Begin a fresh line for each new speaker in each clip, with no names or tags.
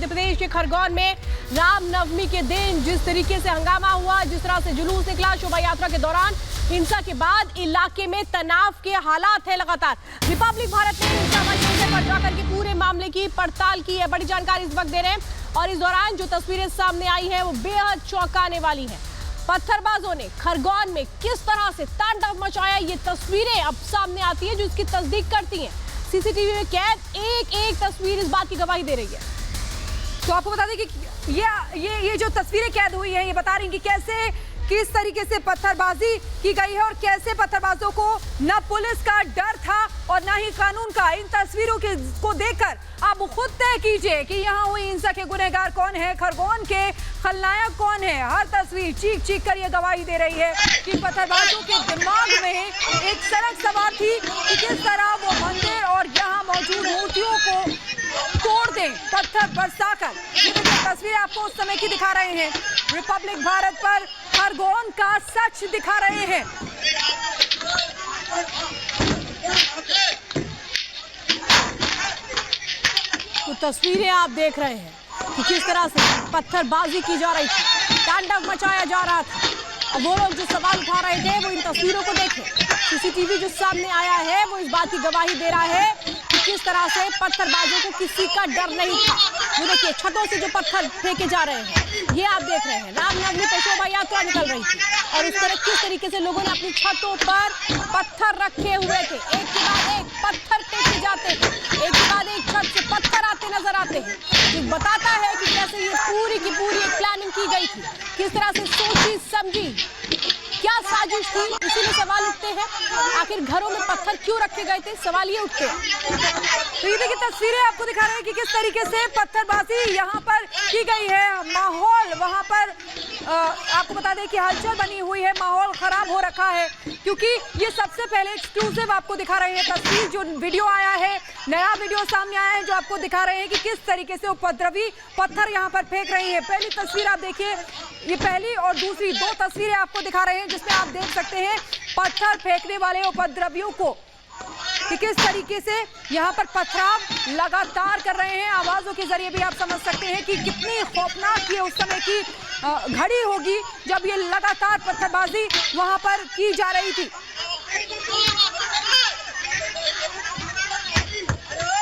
प्रदेश के खरगोन में रामनवमी के दिन जिस तरीके से हंगामा हुआ, जिस तरह से जुलूस निकला शोभा यात्रा के दौरान, हिंसा के बाद इलाके में तनाव के हालात है लगातार। रिपब्लिक भारत ने हिंसा पर जाकर के पूरे मामले की पड़ताल की है। बड़ी जानकारी इस वक्त दे रहे हैं और इस दौरान जो तस्वीरें सामने आई है वो बेहद चौंकाने वाली है। पत्थरबाजों ने खरगोन में किस तरह से तांडव मचाया, ये तस्वीरें अब सामने आती है जो इसकी तस्दीक करती हैं। सीसीटीवी में कैद एक एक तस्वीर इस बात की गवाही दे रही है।
तो आपको बता दें कि ये जो तस्वीरें कैद हुई है, ये बता रही कि कैसे किस तरीके से पत्थरबाजी की गई है और कैसे पत्थरबाजों को न पुलिस का डर था और न ही कानून का। इन तस्वीरों को देखकर आप खुद तय कीजिए कि यहाँ हुई हिंसा के गुनहगार कौन है, खरगोन के खलनायक कौन है। हर तस्वीर चीख चीख कर ये गवाही दे रही है कि पत्थरबाजों के दिमाग में एक सनक सवार थी कि किस तरह वो मंदिर और यहाँ मौजूद मूर्तियों को तोड़ दें पत्थर बरसाकर। ये तस्वीर आपको उस समय की दिखा रहे हैं। रिपब्लिक भारत पर खरगोन का सच दिखा रहे हैं।
तो तस्वीरें आप देख रहे हैं कि किस तरह से पत्थरबाजी की जा रही थी, तांडव मचाया जा रहा था। अब वो लोग जो सवाल उठा रहे थे वो इन तस्वीरों को देखें। सीसीटीवी जो सामने आया है वो इस बात की गवाही दे रहा है कि किस तरह से पत्थरबाजों को किसी का डर नहीं था। वो देखिए छतों से जो पत्थर फेंके जा रहे हैं, ये आप देख रहे हैं। रामनवमी पर शोभा यात्रा निकल रही थी और इस तरह किस तरीके से लोगों ने अपनी छतों पर पत्थर रखे हुए थे। एक के बाद एक पत्थर फेंके जाते हैं, एक के बाद एक छत से पत्थर आते नजर आते हैं। ये बताता है कि कैसे ये पूरी की पूरी एक प्लानिंग की गई थी, किस तरह से सोची समझी, क्या साजिश थी। इसीलिए सवाल उठते हैं आखिर घरों में पत्थर क्यों रखे गए थे, सवाल ये उठते हैं।
तो ये देखिए तस्वीरें आपको दिखा रहे हैं कि किस तरीके से पत्थरबाजी यहाँ पर की गई है। माहौल वहाँ पर आपको बता दें कि हलचल बनी हुई है, माहौल खराब हो रखा है क्योंकि ये सबसे पहले एक्सक्लूसिव आपको दिखा रहे हैं तस्वीर। जो वीडियो आया है, नया वीडियो सामने आया है जो आपको दिखा रहे हैं कि किस तरीके से उपद्रवी पत्थर यहाँ पर फेंक रही है। पहली तस्वीर आप देखिए, ये पहली और दूसरी दो तस्वीरें आपको दिखा रहे हैं जिसमें आप देख सकते हैं पत्थर फेंकने वाले उपद्रवियों को कि किस तरीके से यहाँ पर पथराव लगातार कर रहे हैं। आवाजों के जरिए भी आप समझ सकते हैं कि कितनी खौफनाक ये उस समय की घड़ी होगी जब ये लगातार पत्थरबाजी वहां पर की जा रही थी।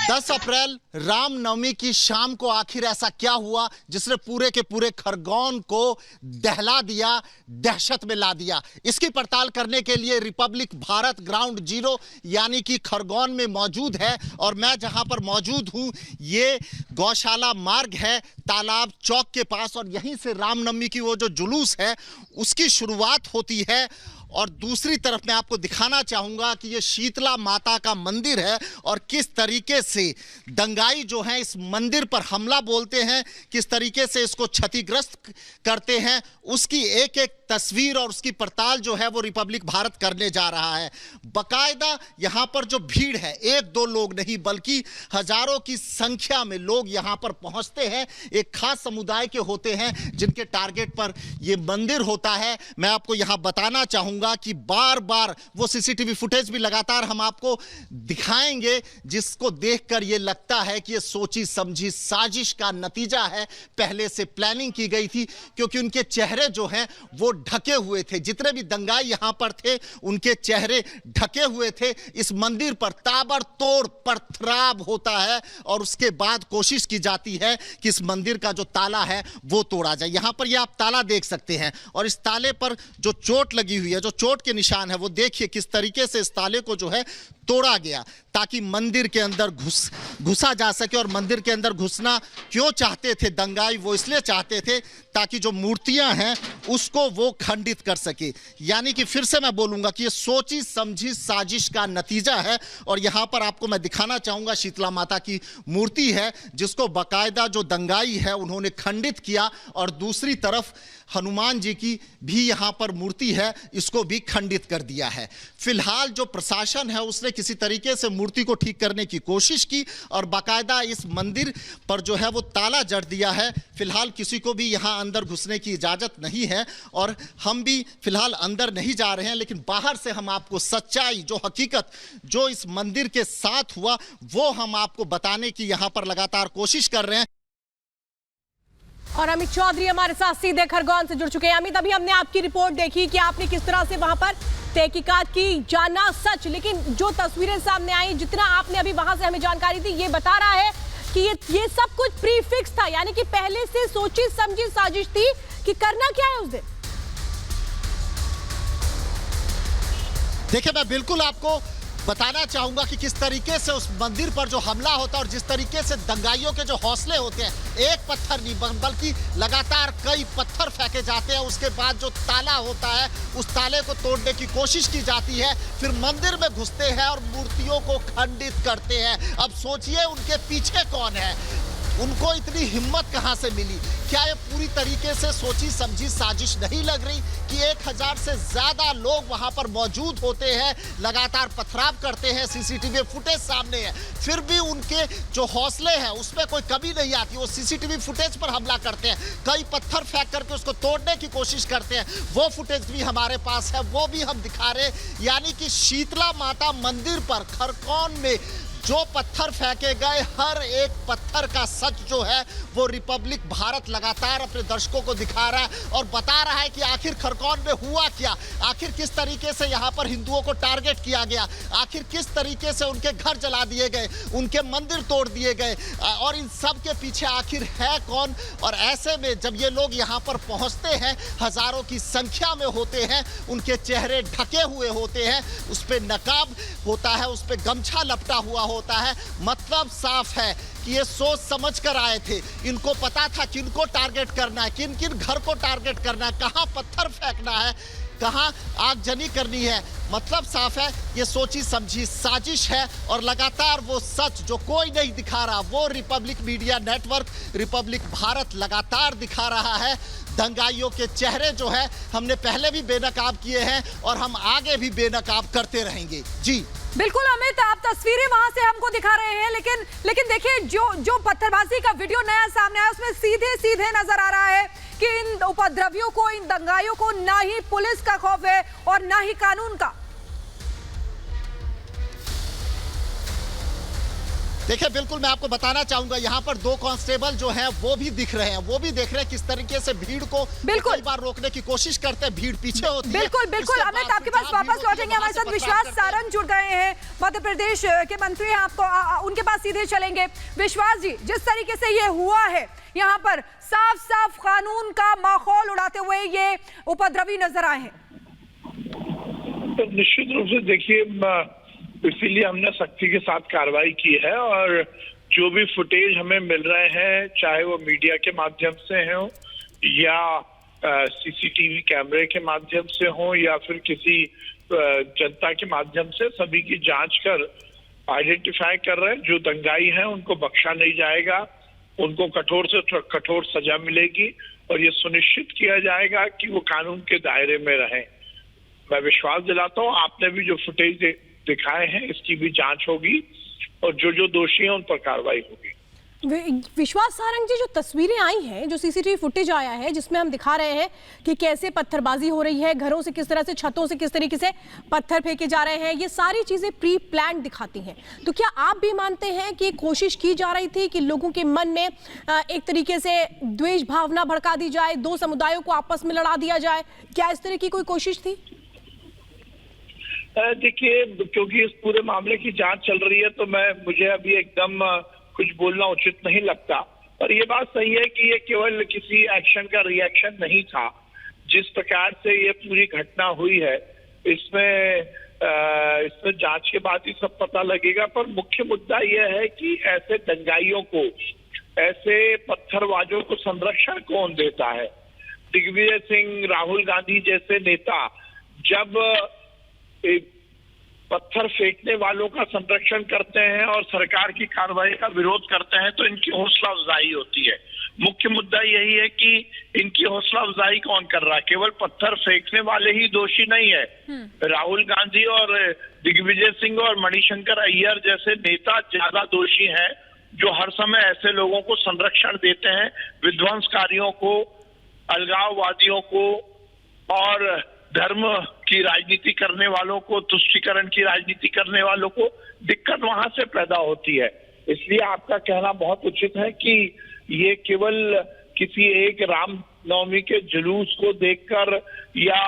10 अप्रैल रामनवमी की शाम को आखिर ऐसा क्या हुआ जिसने पूरे के पूरे खरगोन को दहला दिया, दहशत में ला दिया। इसकी पड़ताल करने के लिए रिपब्लिक भारत ग्राउंड जीरो यानी कि खरगोन में मौजूद है और मैं जहां पर मौजूद हूं ये गौशाला मार्ग है, तालाब चौक के पास, और यहीं से रामनवमी की वो जो जुलूस है उसकी शुरुआत होती है। और दूसरी तरफ मैं आपको दिखाना चाहूंगा कि ये शीतला माता का मंदिर है और किस तरीके से दंगाई जो हैं इस मंदिर पर हमला बोलते हैं, किस तरीके से इसको क्षतिग्रस्त करते हैं, उसकी एक एक तस्वीर और उसकी पड़ताल जो है वो रिपब्लिक भारत करने जा रहा है। बकायदा यहाँ पर जो भीड़ है, एक दो लोग नहीं बल्कि हजारों की संख्या में लोग यहाँ पर पहुँचते हैं। एक खास समुदाय के होते हैं जिनके टारगेट पर ये मंदिर होता है। मैं आपको यहाँ बताना चाहूँगा कि बार बार वो सीसीटीवी फुटेज भी लगातार हम आपको दिखाएंगे जिसको देखकर ये लगता है कि ये सोची समझी साजिश का नतीजा है। पहले से प्लानिंग की गई थी क्योंकि उनके चेहरे जो हैं वो ढके हुए थे। जितने भी दंगाई यहां पर थे उनके चेहरे ढके हुए थे। इस मंदिर पर ताबड़तोड़ पथराव होता है और उसके बाद कोशिश की जाती है कि इस मंदिर का जो ताला है वो तोड़ा जाए। यहां पर ये आप ताला देख सकते हैं और इस ताले पर जो चोट लगी हुई है, जो चोट के निशान है, वो देखिए किस तरीके से इस ताले को जो है तोड़ा गया ताकि मंदिर के अंदर घुसा जा सके। और मंदिर के अंदर घुसना क्यों चाहते थे दंगाई? वो इसलिए चाहते थे ताकि जो मूर्तियां हैं उसको वो खंडित कर सके। यानी कि फिर से मैं बोलूंगा कि ये सोची समझी साजिश का नतीजा है। और यहां पर आपको मैं दिखाना चाहूंगा शीतला माता की मूर्ति है जिसको बाकायदा जो दंगाई है उन्होंने खंडित किया, और दूसरी तरफ हनुमान जी की भी यहां पर मूर्ति है, इसको भी खंडित कर दिया है। फिलहाल जो प्रशासन है उसने किसी तरीके से मूर्ति को ठीक करने की कोशिश की और बाकायदा इस मंदिर पर जो है वो ताला जड़ दिया है। फिलहाल किसी को भी यहां अंदर घुसने की इजाजत नहीं है और हम भी फिलहाल अंदर नहीं जा रहे हैं, लेकिन बाहर से हम आपको सच्चाई, जो हकीकत जो इस मंदिर के साथ हुआ वो हम आपको बताने की यहां पर लगातार कोशिश कर रहे हैं।
और अमित चौधरी हमारे साथ सीधे खरगोन से जुड़ चुके हैं। अमित, अभी हमने आपकी रिपोर्ट देखी कि आपने किस तरह से वहां पर तहकीकात की, जाना सच, लेकिन जो तस्वीरें सामने आई, जितना आपने अभी वहां से हमें जानकारी दी, ये बता रहा है कि ये सब कुछ प्री फिक्स था, यानी कि पहले से सोची समझी साजिश थी कि करना क्या है उस दिन।
देखिए, मैं बिल्कुल आपको बताना चाहूंगा कि किस तरीके से उस मंदिर पर जो हमला होता है और जिस तरीके से दंगाइयों के जो हौसले होते हैं, एक पत्थर नहीं बल्कि लगातार कई पत्थर फेंके जाते हैं। उसके बाद जो ताला होता है, उस ताले को तोड़ने की कोशिश की जाती है, फिर मंदिर में घुसते हैं और मूर्तियों को खंडित करते हैं। अब सोचिए उनके पीछे कौन है, उनको इतनी हिम्मत कहां से मिली? क्या ये पूरी तरीके से सोची समझी साजिश नहीं लग रही कि 1000 से ज्यादा लोग वहां पर मौजूद होते हैं, लगातार पथराव करते हैं, सीसीटीवी फुटेज सामने है, फिर भी उनके जो हौसले हैं उसमें कोई कमी नहीं आती। वो सीसीटीवी फुटेज पर हमला करते हैं, कई पत्थर फेंक करके उसको तोड़ने की कोशिश करते हैं। वो फुटेज भी हमारे पास है, वो भी हम दिखा रहे हैं। यानी कि शीतला माता मंदिर पर खरगोन में जो पत्थर फेंके गए, हर एक पत्थर का सच जो है वो रिपब्लिक भारत लगातार अपने दर्शकों को दिखा रहा है और बता रहा है कि आखिर खरगोन में हुआ क्या, आखिर किस तरीके से यहाँ पर हिंदुओं को टारगेट किया गया, आखिर किस तरीके से उनके घर जला दिए गए, उनके मंदिर तोड़ दिए गए, और इन सब के पीछे आखिर है कौन। और ऐसे में जब ये लोग यहाँ पर पहुँचते हैं, हजारों की संख्या में होते हैं, उनके चेहरे ढके हुए होते हैं, उस पर नकाब होता है, उस पर गमछा लपटा हुआ होता है। मतलब साफ है कि ये सोच समझ कर आए थे, इनको पता था किनको टारगेट करना है, किन किन घर को टारगेट करना है, कहां पत्थर फेंकना है, कहां आगजनी करनी है। मतलब साफ है, ये सोची समझी साजिश है और लगातार वो सच जो कोई नहीं दिखा रहा, वो Republic media network, Republic Bharat लगातार दिखा रहा है। दंगाइयों के चेहरे जो है हमने पहले भी बेनकाब किए हैं और हम आगे भी बेनकाब करते रहेंगे। जी
बिल्कुल अमित, आप तस्वीरें वहां से हमको दिखा रहे हैं, लेकिन देखिए जो पत्थरबाजी का वीडियो नया सामने आया उसमें सीधे सीधे नजर आ रहा है कि इन उपद्रवियों को, इन दंगाइयों को ना ही पुलिस का खौफ है और ना ही कानून का।
देखिए, बिल्कुल मैं आपको बताना चाहूंगा, यहाँ पर 2 कांस्टेबल जो हैं वो भी दिख रहे हैं, वो भी देख रहे हैं किस तरीके से भीड़ को कई बार रोकने की कोशिश करते हैं, भीड़ पीछे होती है।
बिल्कुल अमित, आपके पास वापस लौटेंगे। हमारे साथ विश्वास सारंग जुड़ गए हैं, मध्य प्रदेश के मंत्री हैं, आपको उनके पास सीधे चलेंगे। विश्वास जी, जिस तरीके से ये हुआ है, यहाँ पर साफ साफ कानून का माहौल उड़ाते हुए ये उपद्रवी नजर आए हैं।
तो निश्चित रूप से देखिए, इसीलिए हमने सख्ती के साथ कार्रवाई की है और जो भी फुटेज हमें मिल रहे हैं, चाहे वो मीडिया के माध्यम से हो या सीसीटीवी कैमरे के माध्यम से हो या फिर किसी जनता के माध्यम से, सभी की जांच कर आइडेंटिफाई कर रहे हैं। जो दंगाई हैं उनको बख्शा नहीं जाएगा, उनको कठोर से कठोर सजा मिलेगी और ये सुनिश्चित किया जाएगा कि वो कानून के दायरे में रहें। मैं विश्वास दिलाता हूँ, आपने भी जो फुटेज दिखाए हैं इसकी भी जांच होगी और जो दोषी हैं उन पर कार्रवाई होगी।
विश्वास सारंग जी, जो तस्वीरें आई हैं, जो सीसीटीवी फुटेज आया है जिसमें हम दिखा रहे हैं कि कैसे पत्थरबाजी हो रही है, घरों से किस तरह से, छतों से किस तरीके से पत्थर फेंके जा रहे हैं, ये सारी चीजें प्री प्लान दिखाती हैं। तो क्या आप भी मानते हैं कि कोशिश की जा रही थी कि लोगों के मन में एक तरीके से द्वेष भावना भड़का दी जाए, 2 समुदायों को आपस में लड़ा दिया जाए? क्या इस तरह की कोई कोशिश थी?
देखिए, क्योंकि इस पूरे मामले की जांच चल रही है तो मुझे अभी एकदम कुछ बोलना उचित नहीं लगता। पर ये बात सही है कि ये केवल किसी एक्शन का रिएक्शन नहीं था। जिस प्रकार से ये पूरी घटना हुई है, इसमें जांच के बाद ही सब पता लगेगा। पर मुख्य मुद्दा यह है कि ऐसे दंगाइयों को, ऐसे पत्थरबाजों को संरक्षण कौन देता है? दिग्विजय सिंह, राहुल गांधी जैसे नेता जब पत्थर फेंकने वालों का संरक्षण करते हैं और सरकार की कार्रवाई का विरोध करते हैं तो इनकी हौसला अफजाई होती है। मुख्य मुद्दा यही है कि इनकी हौसला अफजाई कौन कर रहा है? केवल पत्थर फेंकने वाले ही दोषी नहीं है। राहुल गांधी और दिग्विजय सिंह और मणिशंकर अय्यर जैसे नेता ज्यादा दोषी हैं, जो हर समय ऐसे लोगों को संरक्षण देते हैं, विध्वंसकारियों को, अलगाववादियों को और धर्म की राजनीति करने वालों को, तुष्टीकरण की राजनीति करने वालों को दिक्कत वहां से पैदा होती है। इसलिए आपका कहना बहुत उचित है कि ये केवल किसी एक रामनवमी के जुलूस को देखकर या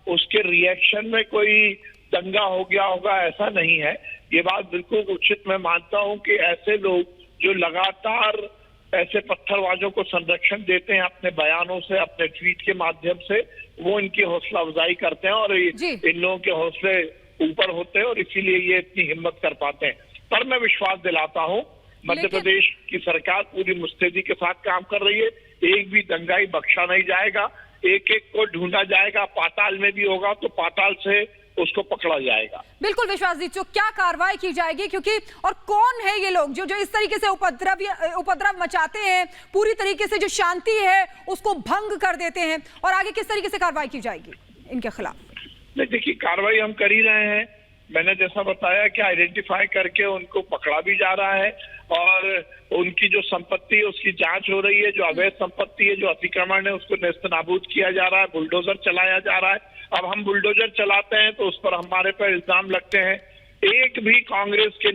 उसके रिएक्शन में कोई दंगा हो गया होगा, ऐसा नहीं है। ये बात बिल्कुल उचित मैं मानता हूं कि ऐसे लोग जो लगातार ऐसे पत्थरबाजों को संरक्षण देते हैं अपने बयानों से, अपने ट्वीट के माध्यम से, वो इनकी हौसला अफजाई करते हैं और इन लोगों के हौसले ऊपर होते हैं और इसीलिए ये इतनी हिम्मत कर पाते हैं। पर मैं विश्वास दिलाता हूं, मध्य प्रदेश की सरकार पूरी मुस्तैदी के साथ काम कर रही है। एक भी दंगाई बख्शा नहीं जाएगा, एक एक को ढूंढा जाएगा, पाताल में भी होगा तो पाताल से उसको पकड़ा जाएगा।
बिल्कुल विश्वास जी, क्या कार्रवाई की जाएगी, क्योंकि और कौन है ये लोग जो इस तरीके से उपद्रव मचाते हैं, पूरी तरीके से जो शांति है उसको भंग कर देते हैं, और आगे किस तरीके से कार्रवाई की जाएगी इनके खिलाफ?
नहीं, देखिए कार्रवाई हम कर ही रहे हैं। मैंने जैसा बताया कि आइडेंटिफाई करके उनको पकड़ा भी जा रहा है और उनकी जो संपत्ति है उसकी जांच हो रही है। जो अवैध संपत्ति है, जो अतिक्रमण है, उसको नेस्तनाबूद किया जा रहा है, बुलडोजर चलाया जा रहा है। अब हम बुलडोजर चलाते हैं तो उस पर हमारे पर इल्जाम लगते हैं। एक भी कांग्रेस के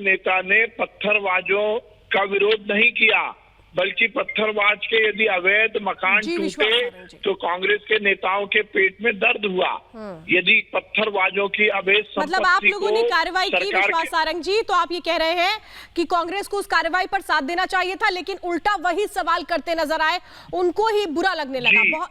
नेता ने पत्थरबाजों का विरोध नहीं किया, बल्कि पत्थरबाज के यदि अवैध मकान टूटे तो कांग्रेस के नेताओं के पेट में दर्द हुआ। यदि पत्थरबाजों की अवैध संपत्ति
मतलब आप लोगों ने कार्रवाई की विश्वास सारंग जी, तो आप ये कह रहे हैं कि कांग्रेस को उस कार्रवाई पर साथ देना चाहिए था, लेकिन उल्टा वही सवाल करते नजर आए, उनको ही बुरा लगने लगा। बहुत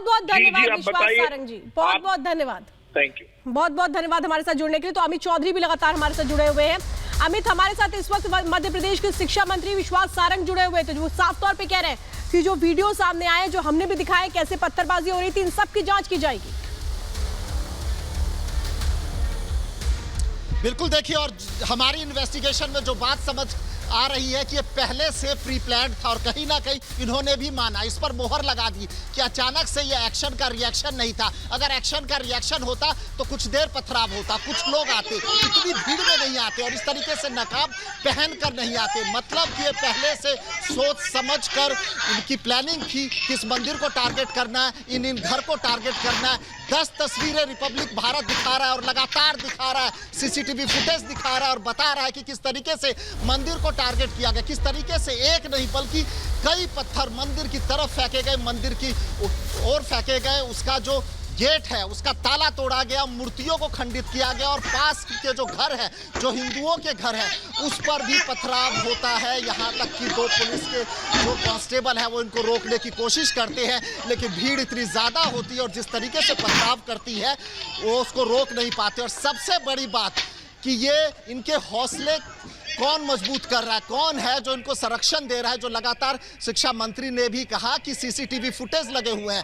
बहुत धन्यवाद विश्वास सारंग जी, बहुत बहुत धन्यवाद।
थैंक यू, बहुत
बहुत धन्यवाद हमारे साथ जुड़ने के लिए। तो अमित चौधरी भी लगातार हमारे साथ जुड़े हुए हैं। अमित, हमारे साथ इस वक्त मध्य प्रदेश के शिक्षा मंत्री विश्वास सारंग जुड़े हुए थे, जो साफ तौर पे कह रहे हैं कि जो वीडियो सामने आए, जो हमने भी दिखाया कैसे पत्थरबाजी हो रही थी, इन सब की जांच की जाएगी।
बिल्कुल, देखिए, और हमारी इन्वेस्टिगेशन में जो बात समझ आ रही है कि ये पहले से प्री प्लान्ड था और कहीं ना कहीं इन्होंने भी माना, इस पर मोहर लगा दी कि अचानक से ये एक्शन का रिएक्शन नहीं था। अगर एक्शन का रिएक्शन होता तो कुछ देर पथराव होता, कुछ लोग आते, इतनी भीड़ में नहीं आते और इस तरीके से नकाब पहन कर नहीं आते। मतलब कि ये पहले से सोच समझ कर इनकी प्लानिंग थी किस मंदिर को टारगेट करना है, इन घर को टारगेट करना है। 10 तस्वीरें रिपब्लिक भारत दिखा रहा है और लगातार दिखा रहा है, सीसीटीवी फुटेज दिखा रहा है और बता रहा है कि किस तरीके से मंदिर को टारगेट किया गया, किस तरीके से एक नहीं बल्कि कई पत्थर मंदिर की तरफ फेंके गए, मंदिर की ओर फेंके गए। उसका जो गेट है उसका ताला तोड़ा गया, मूर्तियों को खंडित किया गया और पास के जो घर है, जो हिंदुओं के घर है, उस पर भी पथराव होता है। यहाँ तक कि 2 पुलिस के जो कांस्टेबल है वो इनको रोकने की कोशिश करते हैं, लेकिन भीड़ इतनी ज़्यादा होती है और जिस तरीके से पथराव करती है वो उसको रोक नहीं पाते। और सबसे बड़ी बात कि ये इनके हौसले कौन मजबूत कर रहा है, कौन है जो इनको संरक्षण दे रहा है। जो लगातार शिक्षा मंत्री ने भी कहा कि सीसीटीवी फुटेज लगे हुए हैं।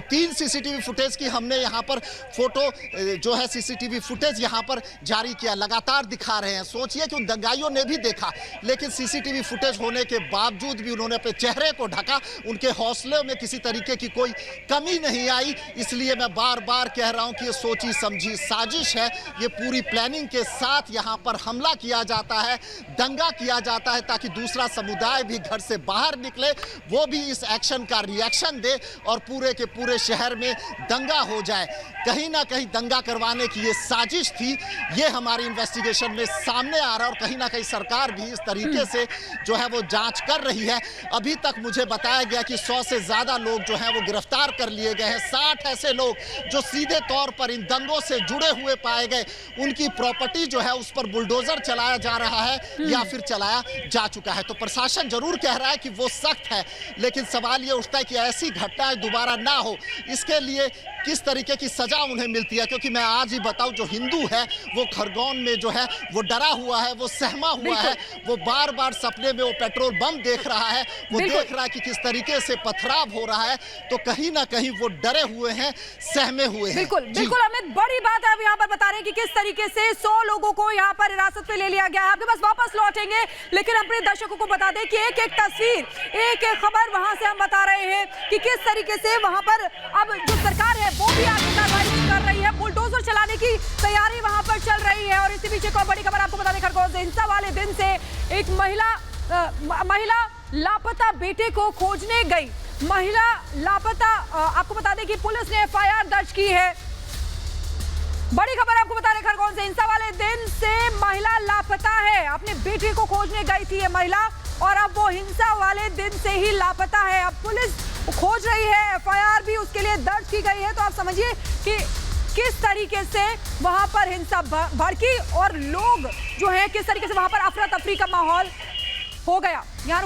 3 सीसीटीवी फुटेज की हमने यहाँ पर फोटो जो है सीसीटीवी फुटेज यहाँ पर जारी किया, लगातार दिखा रहे हैं। सोचिए कि उन दंगाइयों ने भी देखा, लेकिन सीसीटीवी फुटेज होने के बावजूद भी उन्होंने अपने चेहरे को ढका, उनके हौसले में किसी तरीके की कोई कमी नहीं आई। इसलिए मैं बार बार कह रहा हूँ कि ये सोची समझी साजिश है, ये पूरी प्लानिंग के साथ यहाँ पर हमला किया जाता है, दंगा किया जाता है ताकि दूसरा समुदाय भी घर से बाहर निकले, वो भी इस एक्शन का रिएक्शन दे और पूरे के पूरे शहर में दंगा हो जाए। कहीं ना कहीं दंगा करवाने की ये साजिश थी, ये हमारी इन्वेस्टिगेशन में सामने आ रहा है और कहीं ना कहीं सरकार भी इस तरीके से जो है वो जांच कर रही है। अभी तक मुझे बताया गया कि 100 से ज़्यादा लोग जो हैं वो गिरफ्तार कर लिए गए हैं। 60 ऐसे लोग जो सीधे तौर पर इन दंगों से जुड़े हुए पाए गए, उनकी प्रॉपर्टी जो है उस पर बुलडोजर चलाया जा रहा है या फिर चलाया जा चुका है। तो प्रशासन जरूर कह रहा है कि वो सख्त है, लेकिन सवाल ये उठता है कि ऐसी घटनाएं दोबारा ना हो, इसके लिए किस तरीके की सजा उन्हें मिलती है। क्योंकि मैं आज ही बताऊं, जो हिंदू है वो खरगोन में जो है वो डरा हुआ है, वो सहमा हुआ है, वो बार बार सपने में वो पेट्रोल बम देख रहा है, वो देख रहा है कि किस तरीके से पथराव हो रहा है, तो कहीं ना कहीं वो डरे हुए हैं, सहमे हुए हैं।
बिल्कुल बिल्कुल अमित, बड़ी बात है अब यहाँ पर बता रहे हैं कि किस तरीके से 100 लोगों को यहाँ पर हिरासत में ले लिया गया है। आपके पास वापस लौटेंगे, लेकिन अपने दर्शकों को बता दें कि एक एक तस्वीर, एक एक खबर वहां से हम बता रहे हैं कि किस तरीके से वहां पर अब जो सरकार है वो भी आगे कार्रवाई कर रही है, बुलडोजर चलाने की तैयारी वहां पर चल रही है। और इसी बीच एक और बड़ी खबर आपको बता दें, खरगोन से हिंसा वाले दिन से एक महिला लापता बेटे को खोजने गई, महिला लापता। आपको बता दें कि पुलिस ने FIR दर्ज की है। बड़ी खबर आपको बता रहे खरगोन से, हिंसा वाले दिन से महिला लापता है, अपने बेटे को खोजने गई थी ये महिला और अब वो हिंसा वाले दिन से ही लापता है। अब पुलिस खोज रही है, एफआईआर भी उसके लिए दर्ज की गई है। तो आप समझिए कि किस तरीके से वहां पर हिंसा भड़की और लोग जो है किस तरीके से वहां पर अफरा तफरी का माहौल हो गया। यहाँ